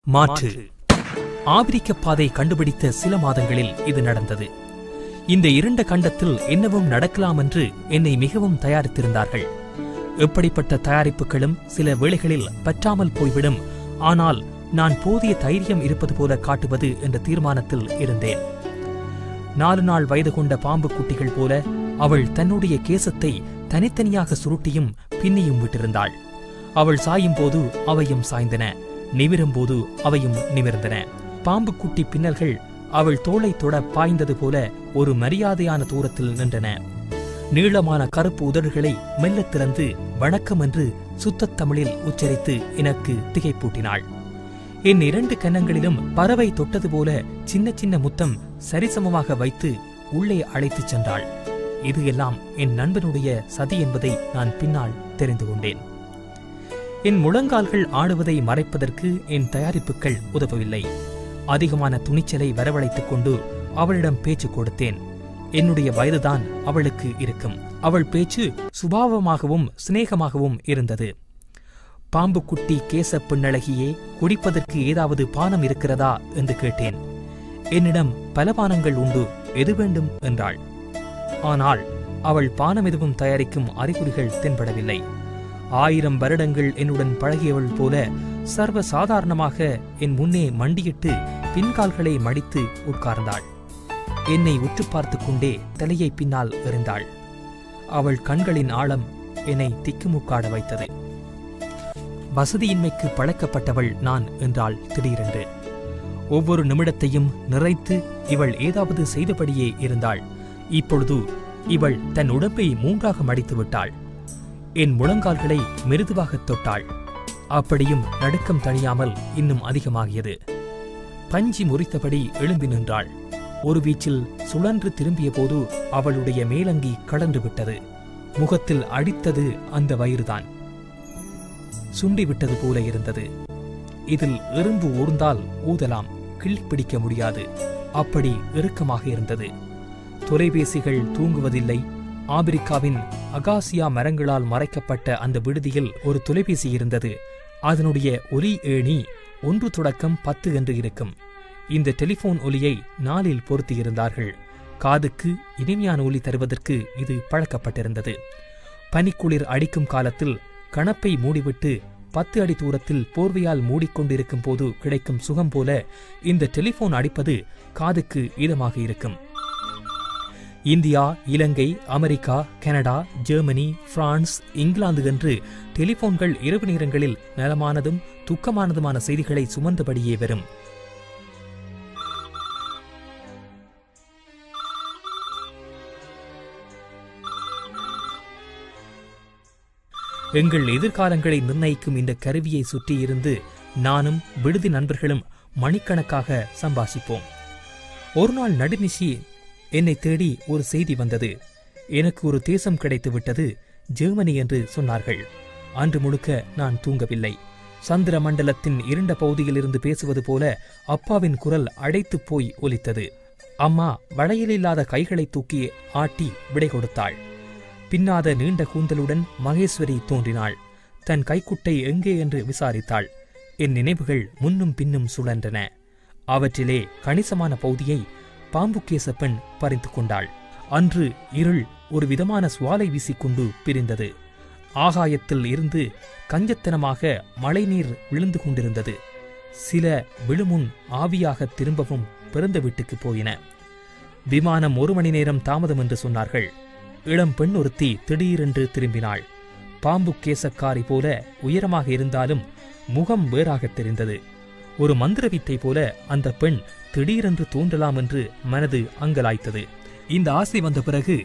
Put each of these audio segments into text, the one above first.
மாற்று. ஆபிரிக்க பாதை கண்டுபிடித்த சில மாதங்களில் இது நடந்தது. இந்த இருண்ட கண்டத்தில் என்னவும் நடக்கலாம் என்று என்னை மிகவும் தயாரித்திருந்தார்கள். எப்படிப்பட்ட தயாரிப்புகளும் சில வேளைகளில் பற்றாமல் போய்விடும். ஆனால் நான் போதிய தைரியம் இருப்பது போல காட்டுவது என்ற தீர்மானத்தில் இருந்தேன். 4 நாள் வயது கொண்ட பாம்பு குட்டிகள் போல அவள் தன்னுடைய கேசத்தை தனித்தனியாக சுருட்டியும் பின்னியும் விட்டிருந்தாள். அவள் சாயும் போது அவையும் சாய்ந்தன, நிமிரும் போது அவையும் நிமிர்ந்தன. பாம்பு குட்டி பின்னல்கள் அவள் தோளை தொட பாய்ந்தது போல ஒரு மரியாதையான தூரத்தில் நின்றன. நீளமான கருப்பு உதடுகளை மெல்ல திறந்து வணக்கம் என்று சுத்தத் தமிழில் உச்சரித்து எனக்கு திகைப்பூட்டினாள். என் 2 கன்னங்களிலும் பறவை தொட்டது போல சின்ன சின்ன முத்தம் சரிசமமாக வைத்து உள்ளே அழைத்துச் சென்றாள். இது எல்லாம் என் நண்பனுடைய சதி என்பதை நான் பின்னால் தெரிந்து கொண்டேன். என் முழங்கால்கள் ஆடுவதை மறைப்பதற்கு என் தயாரிப்புகள் உதவவில்லை. அதிகமான துணிச்சலை வரவழைத்துக் கொண்டு அவளிடம் பேச்சு கொடுத்தேன். என்னுடைய வயதுதான் அவளுக்கு இருக்கும். அவள் பேச்சு சுபாவமாகவும் சிநேகமாகவும் இருந்தது. பாம்பு குட்டி கேச பெண்ணழகியே, குடிப்பதற்கு ஏதாவது பானம் இருக்கிறதா என்று கேட்டேன். என்னிடம் பல பானங்கள் உண்டு, எது வேண்டும் என்றாள். ஆனால் அவள் பானம் எதுவும் தயாரிக்கும் அறிகுறிகள் தென்படவில்லை. 1000 வருடங்கள் என்னுடன் பழகியவள் போல சர்வ சாதாரணமாக என் முன்னே மண்டியிட்டு பின்கால்களை மடித்து உட்கார்ந்தாள். என்னை உற்று பார்த்து கொண்டே தலையை பின்னால் எறிந்தாள். அவள் கண்களின் ஆழம் என்னை திக்குமுக்காட வைத்தது. வசதியின்மைக்கு பழக்கப்பட்டவள் நான் என்றாள் திடீரென்று. ஒவ்வொரு நிமிடத்தையும் நிறைத்து இவள் ஏதாவது செய்தபடியே இருந்தாள். இப்பொழுது இவள் தன் உடம்பை 3ஆக மடித்து விட்டாள். என் முழங்கால்களை மெருதுவாகத் தொட்டாள். அப்படியும் நடுக்கம் தணியாமல் இன்னும் அதிகமாகியது. பஞ்சி முறித்தபடி எழும்பி நின்றாள். ஒரு வீச்சில் சுழன்று திரும்பிய போது அவளுடைய மேலங்கி கடந்து விட்டது. முகத்தில் அடித்தது அந்த வயிறுதான். சுண்டிவிட்டது போல இருந்தது. இதில் எறும்பு ஊர்ந்தால் ஊதலாம், கிள்ளிப்பிடிக்க முடியாது. அப்படி இறுக்கமாக இருந்தது. தொலைபேசிகள் தூங்குவதில்லை. ஆபிரிக்காவின் அகாசியா மரங்களால் மறைக்கப்பட்ட அந்த விடுதியில் ஒரு தொலைபேசி இருந்தது. அதனுடைய ஒலி ஏணி 1 தொடக்கம் 10 என்று இருக்கும். இந்த டெலிபோன் ஒலியை 4இல் பொருத்தியிருந்தார்கள். காதுக்கு இனிமையான ஒலி தருவதற்கு இது பழக்கப்பட்டிருந்தது. பனிக்குளிர் அடிக்கும் காலத்தில் கணப்பை மூடிவிட்டு 10 அடி தூரத்தில் போர்வையால் மூடிக்கொண்டிருக்கும் போது கிடைக்கும் சுகம் போல இந்த டெலிபோன் அடிப்பது காதுக்கு இதமாக இருக்கும். India, Ilangai, America, Canada, Germany, France, England என்று டெலிபோன்கள் இரவு நேரங்களில் நலமானதும் துக்கமானதுமான செய்திகளை சுமந்தபடியே வரும். எங்கள் எதிர்காலங்களை நிர்ணயிக்கும் இந்த கருவியை சுற்றியிருந்து நானும் விடுதி நண்பர்களும் மணிக்கணக்காக சம்பாஷிப்போம். ஒரு நாள் நடுநிசி என்னை தேடி ஒரு செய்தி வந்தது. எனக்கு ஒரு தேசம் கிடைத்து விட்டது, ஜெர்மனி என்று சொன்னார்கள். அன்று முழுக்க நான் தூங்கவில்லை. சந்திர மண்டலத்தின் இருண்ட பகுதியிலிருந்து பேசுவது போல அப்பாவின் குரல் அடைத்து போய் ஒலித்தது. அம்மா வளையலில்லாத கைகளை தூக்கி ஆட்டி விடை கொடுத்தாள். பின்னாத நீண்ட கூந்தலுடன் மகேஸ்வரி தோன்றினாள். தன் கைக்குட்டை எங்கே என்று விசாரித்தாள். என் நினைவுகள் முன்னும் பின்னும் சுழன்றன. அவற்றிலே கணிசமான பகுதியை பாம்புக்கேச பெண் பறித்து கொண்டாள். அன்று இருள் ஒரு விதமான சுவாலை வீசிக்கொண்டு பிரிந்தது. ஆகாயத்தில் இருந்து கஞ்சத்தனமாக மழைநீர் விழுந்து கொண்டிருந்தது. சில விழுமுன் ஆவியாக திரும்பவும் பிறந்த வீட்டுக்கு போயின. விமானம் 1 மணி நேரம் தாமதம் என்று சொன்னார்கள். இளம் பெண் ஒருத்தி திடீரென்று திரும்பினாள். பாம்பு கேசக்காரி போல உயரமாக இருந்தாலும் முகம் வேறாக தெரிந்தது. ஒரு மந்திரவித்தை போல அந்த பெண் திடீரென்று தோன்றலாம் என்று மனது அங்கலாய்த்தது. இந்த ஆசை வந்த பிறகு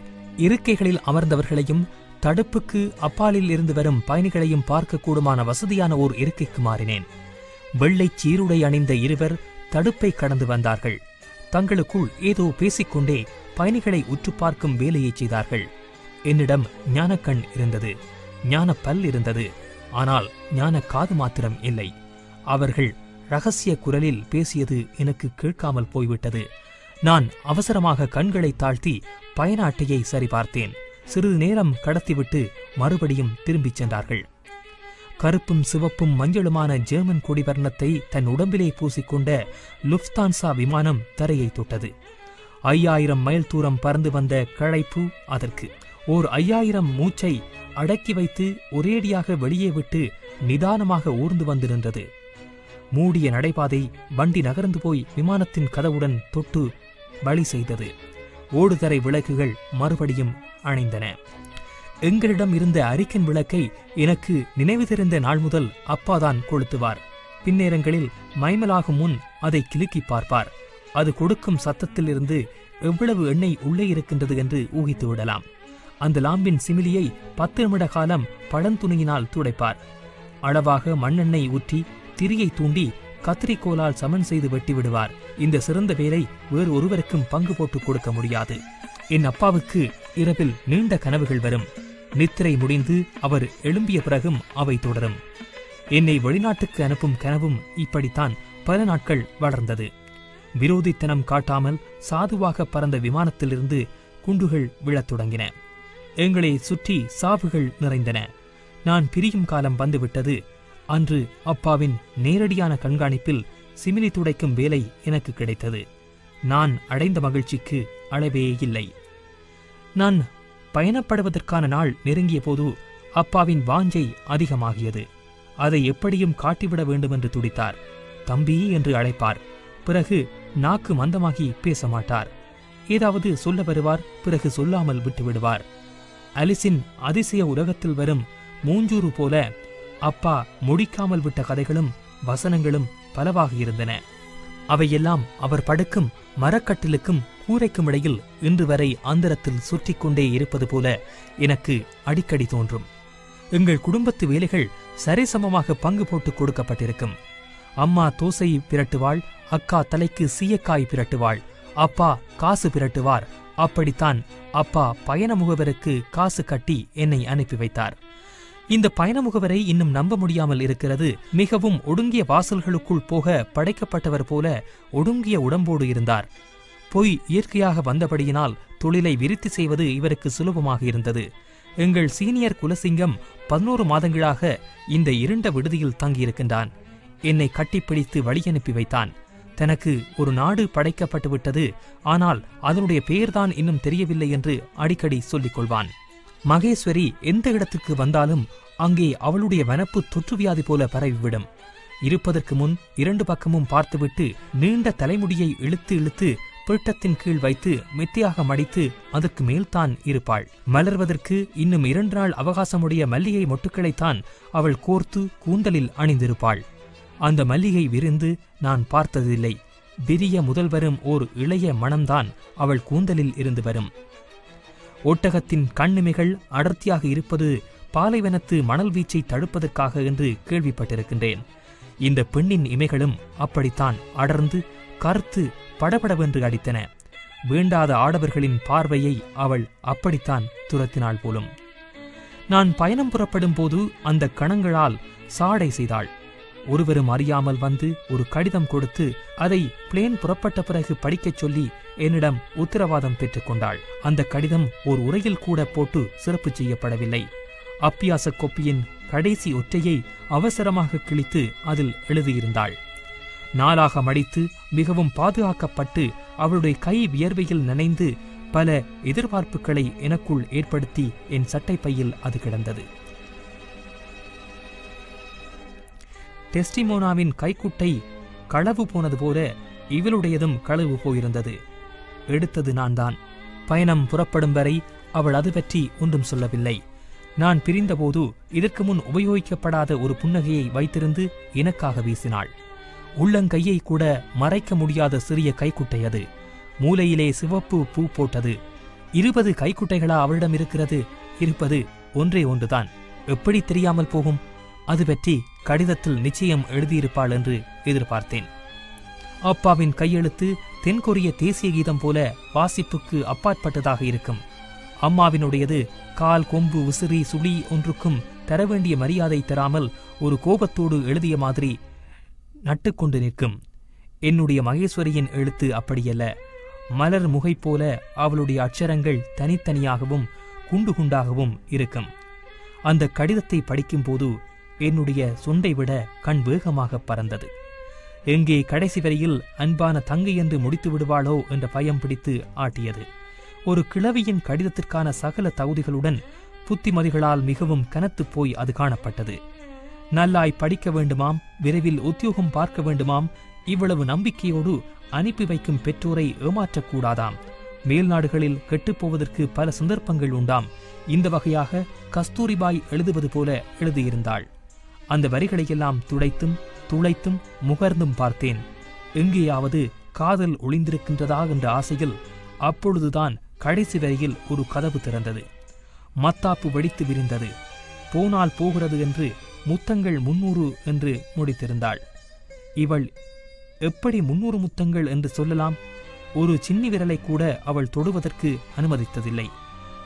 இருக்கைகளில் அமர்ந்தவர்களையும் தடுப்புக்கு அப்பாலில் இருந்து வரும் பயணிகளையும் பார்க்கக்கூடுமான வசதியான ஓர் இருக்கைக்கு மாறினேன். வெள்ளை சீருடை அணிந்த இருவர் தடுப்பை கடந்து வந்தார்கள். தங்களுக்குள் ஏதோ பேசிக்கொண்டே பயணிகளை உற்று பார்க்கும் வேலையை செய்தார்கள். என்னிடம் ஞானக்கண் இருந்தது, ஞான பல் இருந்தது. ஆனால் ஞான காது மாத்திரம் இல்லை. அவர்கள் ரகசிய குரலில் பேசியது எனக்கு கேட்காமல் போய்விட்டது. நான் அவசரமாக கண்களை தாழ்த்தி பயண அட்டையை சரிபார்த்தேன். சிறிது நேரம் கடத்திவிட்டு மறுபடியும் திரும்பிச் சென்றார்கள். கருப்பும் சிவப்பும் மஞ்சளுமான ஜெர்மன் கொடிவர்ணத்தை தன் உடம்பிலே பூசிக்கொண்ட லுஃப்தான்சா விமானம் தரையை தொட்டது. 5000 மைல் தூரம் பறந்து வந்த களைப்பு அதற்கு. ஓர் 5000 மூச்சை அடக்கி வைத்து ஒரேடியாக வெளியே விட்டு நிதானமாக ஊர்ந்து வந்து நின்றது. மூடிய நடைபாதை வண்டி நகர்ந்து போய் விமானத்தின் கதவுடன் தொட்டு வழி செய்தது. ஓடுதரை விளக்குகள் மறுபடியும் அணைந்தன. எங்களிடம் இருந்த அரிக்கன் விளக்கை எனக்கு நினைவு தெரிந்த நாள் முதல் அப்பாதான் கொளுத்துவார். பின்னேரங்களில் மைமலாகும் முன் அதை கிலுக்கி பார்ப்பார். அது கொடுக்கும் சத்தத்திலிருந்து எவ்வளவு எண்ணெய் உள்ளே இருக்கின்றது என்று ஊகித்து விடலாம். அந்த லாம்பின் சிமிலியை 10 நிமிட காலம் பழந்துணியினால் துடைப்பார். அளவாக மண்ணெண்ணெய் ஊற்றி திரியை தூண்டி கத்திரிக்கோலால் சமன் செய்து வெட்டி விடுவார். இந்த சிறந்த வேலை வேறு ஒருவருக்கும் பங்கு போட்டு கொடுக்க முடியாது. என் அப்பாவுக்கு இரவில் நீண்ட கனவுகள் வரும். நித்திரை முடிந்து அவர் எழும்பிய பிறகும் அவை தொடரும். என்னை வெளிநாட்டுக்கு அனுப்பும் கனவும் இப்படித்தான் பல நாட்கள் வளர்ந்தது. விரோதித்தனம் காட்டாமல் சாதுவாக பறந்த விமானத்திலிருந்து குண்டுகள் விழத் தொடங்கின. எங்களை சுற்றி சாவுகள் நிறைந்தன. நான் பிரியும் காலம் வந்துவிட்டது. அன்று அப்பாவின் நேரடியான கண்காணிப்பில் சிமிலி துடைக்கும் வேலை எனக்கு கிடைத்தது. நான் அடைந்த மகிழ்ச்சிக்கு அளவே இல்லை. நான் பயணப்படுவதற்கான நாள் நெருங்கிய போது அப்பாவின் வாஞ்சை அதிகமாகியது. அதை எப்படியும் காட்டிவிட வேண்டும் என்று துடித்தார். தம்பி என்று அழைப்பார். பிறகு நாக்கு மந்தமாகி பேச மாட்டார். ஏதாவது சொல்ல வருவார், பிறகு சொல்லாமல் விட்டுவிடுவார். அலிசின் அதிசய உலகத்தில் வரும் மூஞ்சூறு போல அப்பா முடிக்காமல் விட்ட கதைகளும் வசனங்களும் பலவாக இருந்தன. அவையெல்லாம் அவர் படுக்கும் மரக்கட்டிலுக்கும் கூரைக்கும் இடையில் இன்று வரை அந்தரத்தில் சுற்றி கொண்டே இருப்பது போல எனக்கு அடிக்கடி தோன்றும். எங்கள் குடும்பத்து வேலைகள் சரிசமமாக பங்கு போட்டு கொடுக்கப்பட்டிருக்கும். அம்மா தோசை பிரட்டுவாள், அக்கா தலைக்கு சீயக்காய் பிரட்டுவாள், அப்பா காசு பிரட்டுவார். அப்படித்தான் அப்பா பயண முகவருக்கு காசு கட்டி என்னை அனுப்பி வைத்தார். இந்த பயண முகவரை இன்னும் நம்ப முடியாமல் இருக்கிறது. மிகவும் ஒடுங்கிய வாசல்களுக்குள் போக படைக்கப்பட்டவர் போல ஒடுங்கிய உடம்போடு இருந்தார். பொய் இயற்கையாக வந்தபடியினால் தொழிலை விருத்தி செய்வது இவருக்கு சுலபமாக இருந்தது. எங்கள் சீனியர் குலசிங்கம் 11 மாதங்களாக இந்த இருண்ட விடுதியில் தங்கியிருக்கின்றான். என்னை கட்டிப்பிடித்து வழியனுப்பி வைத்தான். தனக்கு ஒரு நாடு படைக்கப்பட்டு விட்டது, ஆனால் அதனுடைய பெயர்தான் இன்னும் தெரியவில்லை என்று அடிக்கடி சொல்லிக் கொள்வான். மகேஸ்வரி எந்த இடத்துக்கு வந்தாலும் அங்கே அவளுடைய வனப்பு தொற்றுவியாதி போல பரவிவிடும். இருப்பதற்கு முன் 2 பக்கமும் பார்த்துவிட்டு நீண்ட தலைமுடியை இழுத்து இழுத்து பீட்டத்தின் கீழ் வைத்து மெத்தியாக மடித்து அதற்கு மேல்தான் இருப்பாள். மலர்வதற்கு இன்னும் 2 நாள் அவகாசமுடைய மல்லிகை மொட்டுக்களைத்தான் அவள் கோர்த்து கூந்தலில் அணிந்திருப்பாள். அந்த மல்லிகை விரிந்து நான் பார்த்ததில்லை. விரிய முதல் வரும் ஓர் இளைய மணம்தான் அவள் கூந்தலில் இருந்து வரும். ஒட்டகத்தின் கண்ணிமைகள் அடர்த்தியாக இருப்பது பாலைவனத்து மணல் வீச்சை தடுப்பதற்காக என்று கேள்விப்பட்டிருக்கின்றேன். இந்த பெண்ணின் இமைகளும் அப்படித்தான் அடர்ந்து கருத்து படபடவென்று அடித்தன. வேண்டாத ஆடவர்களின் பார்வையை அவள் அப்படித்தான் துரத்தினாள் போலும். நான் பயணம் புறப்படும் போது அந்த கணங்களால் சாடை செய்தாள். ஒருவரும் அறியாமல் வந்து ஒரு கடிதம் கொடுத்து அதை பிளேன் புறப்பட்ட பிறகு படிக்கச் சொல்லி என்னிடம் உத்தரவாதம் பெற்றுக்கொண்டாள். அந்த கடிதம் ஒரு உரையில் கூட போட்டு சிறப்பு செய்யப்படவில்லை. அப்பியாச கொப்பியின் கடைசி ஒற்றையை அவசரமாக கிழித்து அதில் எழுதியிருந்தாள். நாளாக மடித்து மிகவும் பாதுகாக்கப்பட்டு அவளுடைய கை வியர்வையில் நனைந்து பல எதிர்பார்ப்புகளை எனக்குள் ஏற்படுத்தி என் சட்டை பையில் அது கிடந்தது. டெஸ்டிமோனாவின் கைக்குட்டை களவு போனது போல இவளுடையதும் களவு போயிருந்தது. எடுத்தது நான் தான். பயணம் புறப்படும் வரை அவள் அது பற்றி ஒன்றும் சொல்லவில்லை. நான் பிரிந்தபோது இதற்கு முன் உபயோகிக்கப்படாத ஒரு புன்னகையை வைத்திருந்து எனக்காக வீசினாள். உள்ளங்கையை கூட மறைக்க முடியாத சிறிய கைக்குட்டை அது. மூலையிலே சிவப்பு பூ போட்டது. 20 கைக்குட்டைகளா அவளிடம் இருக்கிறது? இருப்பது ஒன்றே ஒன்றுதான். எப்படி தெரியாமல் போகும்? அது பற்றி கடிதத்தில் நிச்சயம் எழுதியிருப்பாள் என்று எதிர்பார்த்தேன். அப்பாவின் கையெழுத்து தென்கொரிய தேசிய கீதம் போல வாசிப்புக்கு அப்பாற்பட்டதாக இருக்கும். அம்மாவினுடையது கால் கொம்பு விசிறி சுழி ஒன்றுக்கும் தரவேண்டிய மரியாதை தராமல் ஒரு கோபத்தோடு எழுதிய மாதிரி நட்டுக்கொண்டு நிற்கும். என்னுடைய மகேஸ்வரியின் எழுத்து அப்படியல்ல. மலர் முகை போல அவளுடைய அட்சரங்கள் தனித்தனியாகவும் குண்டு குண்டாகவும் இருக்கும். அந்த கடிதத்தை படிக்கும்போது என்னுடைய சுண்டை விட கண் வேகமாக பறந்தது. எங்கே கடைசி வரையில் அன்பான தங்கை என்று முடித்து விடுவாளோ என்ற பயம் பிடித்து ஆட்டியது. ஒரு கிழவியின் கடிதத்திற்கான சகல தகுதிகளுடன் புத்திமதிகளால் மிகவும் கனத்துப் போய் அது காணப்பட்டது. நல்லாய் படிக்க வேண்டுமாம், விரைவில் உத்தியோகம் பார்க்க வேண்டுமாம், இவ்வளவு நம்பிக்கையோடு அனுப்பி வைக்கும் பெற்றோரை ஏமாற்றக்கூடாதாம், மேல்நாடுகளில் கெட்டுப்போவதற்கு பல சந்தர்ப்பங்கள் உண்டாம். இந்த வகையாக கஸ்தூரிபாய் எழுதுவது போல எழுதியிருந்தாள். அந்த வரிகளையெல்லாம் துடைத்தும் துளைத்தும் முகர்ந்தும் பார்த்தேன். எங்கேயாவது காதல் ஒளிந்திருக்கின்றதா என்ற ஆசையில் அப்பொழுதுதான் கடைசி வரையில் ஒரு கதவு திறந்தது. மத்தாப்பு வெடித்து விரிந்தது. போனால் போகிறது என்று முத்தங்கள் 300 என்று முடித்திருந்தாள். இவள் எப்படி 300 முத்தங்கள் என்று சொல்லலாம்? ஒரு சின்னி விரலை கூட அவள் தொடுவதற்கு அனுமதித்ததில்லை.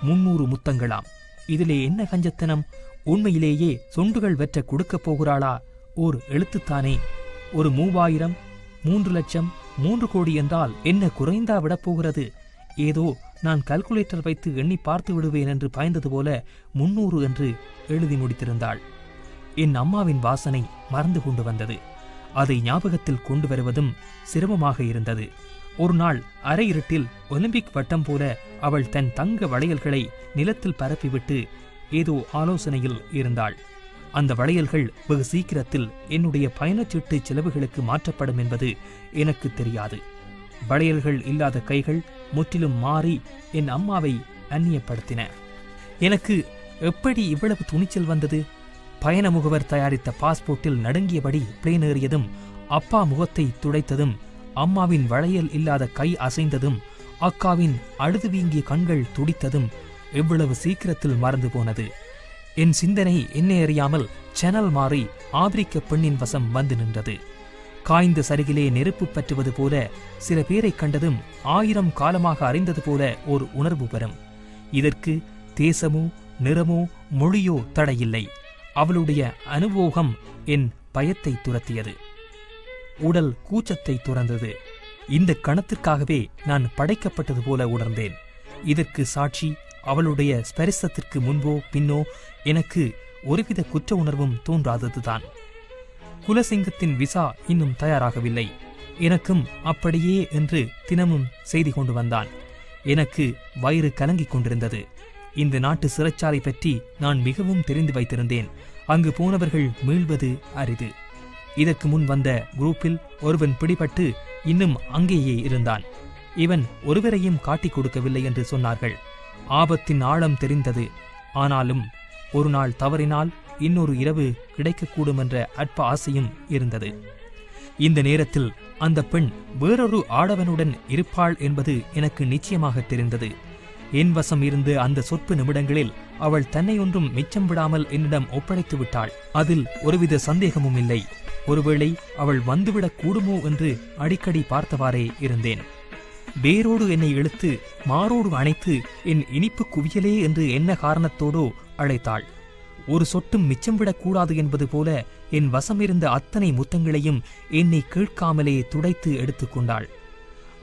300 முத்தங்களாம். இதிலே என்ன கஞ்சத்தனம்? உண்மையிலேயே சொண்டுகள் வெற்ற கொடுக்கப் போகிறாளா? ஓர் எழுத்துத்தானே. ஒரு 3000, 3 லட்சம், 3 கோடி என்றால் என்ன குறைந்தா விடப்போகிறது? ஏதோ நான் கால்குலேட்டர் வைத்து எண்ணி பார்த்து விடுவேன் என்று பாய்ந்தது போல 300 என்று எழுதி முடித்திருந்தாள். என் அம்மாவின் வாசனை மறந்து கொண்டு வந்தது. அதை ஞாபகத்தில் கொண்டு வருவதும் சிரமமாக இருந்தது. ஒரு நாள் அரை இருட்டில் ஒலிம்பிக் வட்டம் போல அவள் தன் தங்க வளையல்களை நிலத்தில் பரப்பிவிட்டு ஏதோ ஆலோசனையில் இருந்தாள். அந்த வளையல்கள் வெகு சீக்கிரத்தில் என்னுடைய பயணச்சீட்டு செலவுகளுக்கு மாற்றப்படும் என்பது எனக்கு தெரியாது. வளையல்கள் இல்லாத கைகள் முற்றிலும் மாறி என் அம்மாவை அந்நியப்படுத்தின. எனக்கு எப்படி இவ்வளவு துணிச்சல் வந்தது? பயண முகவர் தயாரித்த பாஸ்போர்ட்டில் நடுங்கியபடி பிளேன் ஏறியதும், அப்பா முகத்தை துடைத்ததும், அம்மாவின் வளையல் இல்லாத கை அசைந்ததும், அக்காவின் அழுது வீங்கிய கண்கள் துடித்ததும் எவ்வளவு சீக்கிரத்தில் மறந்து போனது. என் சிந்தனை என்னை அறியாமல் சேனல் மாறி ஆப்பிரிக்க பெண்ணின் வசம் வந்து நின்றது. காய்ந்த சருகிலே நெருப்பு பற்றுவது போல, சில பேரை கண்டதும் 1000 காலமாக அறிந்தது போல ஒரு உணர்வு வரும். இதற்கு தேசமோ நிறமோ மொழியோ தடையில்லை. அவளுடைய அனுபோகம் என் பயத்தை துரத்தியது. உடல் கூச்சத்தை துறந்தது. இந்த கணத்திற்காகவே நான் படைக்கப்பட்டது போல உணர்ந்தேன். இதற்கு சாட்சி அவளுடைய ஸ்பரிசத்திற்கு முன்போ பின்னோ எனக்கு ஒருவித குற்ற உணர்வும் தோன்றாததுதான். குலசிங்கத்தின் விசா இன்னும் தயாராகவில்லை. எனக்கும் அப்படியே என்று தினமும் செய்தி கொண்டு வந்தான். எனக்கு வயிறு கலங்கிக் கொண்டிருந்தது. இந்த நாட்டு சிறைச்சாலை பற்றி நான் மிகவும் தெரிந்து வைத்திருந்தேன். அங்கு போனவர்கள் மீள்வது அரிது. இதற்கு முன் வந்த குரூப்பில் ஒருவன் பிடிபட்டு இன்னும் அங்கேயே இருந்தான். இவன் ஒருவரையும் காட்டிக் கொடுக்கவில்லை என்று சொன்னார்கள். ஆபத்தின் ஆழம் தெரிந்தது. ஆனாலும் ஒரு நாள் தவறினால் இன்னொரு இரவு கிடைக்கக்கூடும் என்ற அற்ப ஆசையும் இருந்தது. இந்த நேரத்தில் அந்த பெண் வேறொரு ஆடவனுடன் இருப்பாள் என்பது எனக்கு நிச்சயமாக தெரிந்தது. என் வசம் இருந்து அந்த சொற்ப நிமிடங்களில் அவள் தன்னை ஒன்றும் மிச்சம் விடாமல் என்னிடம் ஒப்படைத்து விட்டாள். அதில் ஒருவித சந்தேகமும் இல்லை. ஒருவேளை அவள் வந்துவிடக் கூடுமோ என்று அடிக்கடி பார்த்தவாறே இருந்தேன். வேரோடு என்னை இழுத்து மாரோடு அணைத்து என் இனிப்பு குவியலே என்று என்ன காரணத்தோடோ அழைத்தாள். ஒரு சொட்டும் மிச்சம் விடக்கூடாது என்பது போல என் வசமிருந்த அத்தனை முத்தங்களையும் என்னை கேட்காமலே துடைத்து எடுத்துக்கொண்டாள்.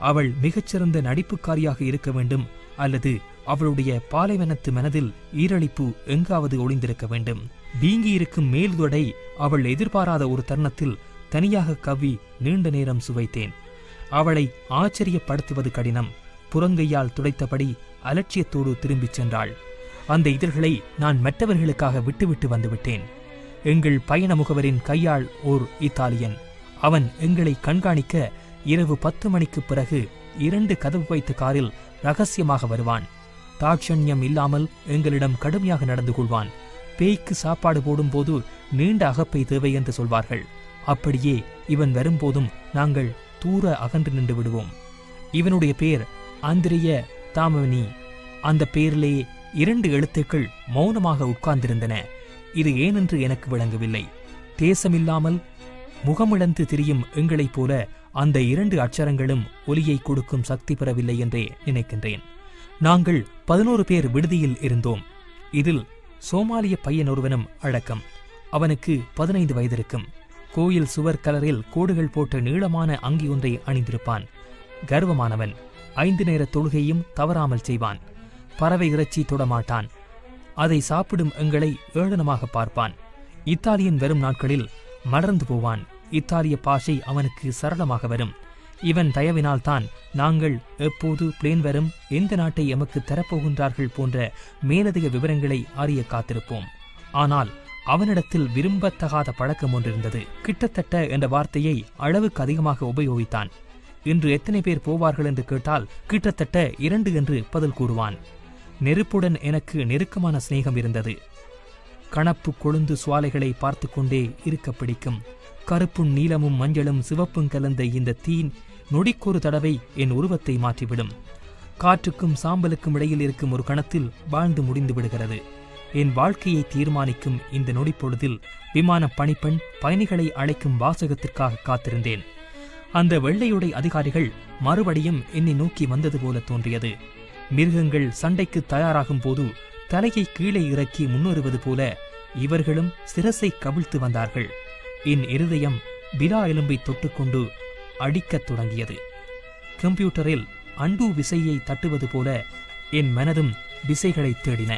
அவள் மிகச்சிறந்த நடிப்புக்காரியாக இருக்க வேண்டும், அல்லது அவளுடைய பாலைவனத்து மனதில் ஈரழிப்பு எங்காவது ஒளிந்திருக்க வேண்டும். வீங்கியிருக்கும் மேல்தொடை அவள் எதிர்பாராத ஒரு தருணத்தில் தனியாக கவ்வி நீண்ட நேரம் சுவைத்தேன். அவளை ஆச்சரியப்படுத்துவது கடினம். புறங்கையால் துடைத்தபடி அலட்சியத்தோடு திரும்பிச் சென்றாள். அந்த இதழ்களை நான் மற்றவர்களுக்காக விட்டுவிட்டு வந்துவிட்டேன். எங்கள் பயண முகவரின் கையாள் ஓர் இத்தாலியன். அவன் எங்களை கண்காணிக்க இரவு 10 மணிக்கு பிறகு 2 கதவு வைத்த காரில் ரகசியமாக வருவான். தாட்சண்யம் இல்லாமல் எங்களிடம் கடுமையாக நடந்து கொள்வான். பேய்க்கு சாப்பாடு போடும்போது நீண்ட அகப்பை தேவை என்று சொல்வார்கள். அப்படியே இவன் வரும்போதும் நாங்கள் தூர அகன்று நின்று விடுவோம். இவனுடைய பேர் ஆந்திரிய தாமவனி. அந்த பேரிலே 2 எழுத்துக்கள் மௌனமாக உட்கார்ந்திருந்தன. இது ஏனென்று எனக்கு விளங்கவில்லை. தேசமில்லாமல் முகமிழந்து திரியும் எங்களைப் போல அந்த 2 அட்சரங்களும் ஒலியை கொடுக்கும் சக்தி பெறவில்லை என்றே நினைக்கின்றேன். நாங்கள் 11 பேர் விடுதியில் இருந்தோம். இதில் சோமாலிய பையன் ஒருவனும் அடக்கம். அவனுக்கு 15 வயதிருக்கும். கோயில் சுவர் கலரில் கோடுகள் போட்ட நீளமான அங்கி ஒன்றை அணிந்திருப்பான். கர்வமானவன். 5 நேர தொழுகையும் தவறாமல் செய்வான். பறவை இறைச்சி தொடமாட்டான். அதை சாப்பிடும் எங்களை ஏளனமாக பார்ப்பான். இத்தாலியன் வரும் நாட்களில் மலர்ந்து போவான். இத்தாலிய பாஷை அவனுக்கு சரளமாக வரும். இவன் தயவினால்தான் நாங்கள் எப்போது பிளேன் வரும், எந்த நாட்டை எமக்கு தரப்போகின்றார்கள் போன்ற மேலதிக விவரங்களை அறிய காத்திருப்போம். ஆனால் அவனிடத்தில் விரும்பத்தகாத பழக்கம் ஒன்றிருந்தது. கிட்டத்தட்ட என்ற வார்த்தையை அளவுக்கு அதிகமாக உபயோகித்தான். இன்று எத்தனை பேர் போவார்கள் என்று கேட்டால் கிட்டத்தட்ட 2 என்று பதில் கூறுவான். நெருப்புடன் எனக்கு நெருக்கமான சிநேகம் இருந்தது. கணப்பு கொழுந்து சுவாலைகளை பார்த்து கொண்டே இருக்க பிடிக்கும். கருப்பும் நீலமும் மஞ்சளும் சிவப்பும் கலந்த இந்த தீ நொடிக்கொரு தடவை என் உருவத்தை மாற்றிவிடும். காற்றுக்கும் சாம்பலுக்கும் இடையில் இருக்கும் ஒரு கணத்தில் வாழ்ந்து முடிந்து விடுகிறது. என் வாழ்க்கையை தீர்மானிக்கும் இந்த நொடிப்பொழுதில் விமான பணிப்பெண் பயணிகளை அழைக்கும் வாசகத்திற்காக காத்திருந்தேன். அந்த வெள்ளையுடை அதிகாரிகள் மறுபடியும் என்னை நோக்கி வந்தது போல தோன்றியது. மிருகங்கள் சண்டைக்கு தயாராகும் போது தலையை கீழே இறக்கி முன்னேறுவது போல இவர்களும் சிரசை கவிழ்த்து வந்தார்கள். என் இருதயம் விலா எலும்பை தொட்டுக்கொண்டு அடிக்கத் தொடங்கியது. கம்ப்யூட்டரில் அண்டு விசையை தட்டுவது போல என் மனதும் விசைகளை தேடின.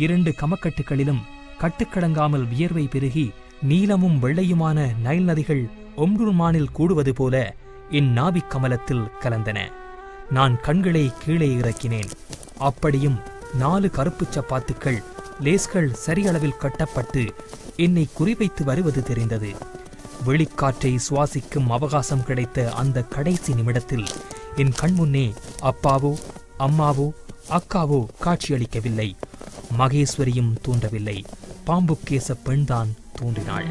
2 கமக்கட்டுகளிலும் கட்டுக்கடங்காமல் வியர்வை பெருகி நீலமும் வெள்ளையுமான நைல் நதிகள் ஒம்டுர்மானில் கூடுவது போல என் நாபிக் கமலத்தில் கலந்தன. நான் கண்களை கீழே இறக்கினேன். அப்படியும் 4 கருப்புச் சப்பாத்துக்கள் லேஸ்கள் சரியளவில் கட்டப்பட்டு என்னை குறிவைத்து வருவது தெரிந்தது. வெளிக்காற்றை சுவாசிக்கும் அவகாசம் கிடைத்த அந்த கடைசி நிமிடத்தில் என் கண்முன்னே அப்பாவோ அம்மாவோ அக்காவோ காட்சியளிக்கவில்லை. மகேஸ்வரியும் தோன்றவில்லை. பாம்புக்கேச பெண்தான் தோன்றினாள்.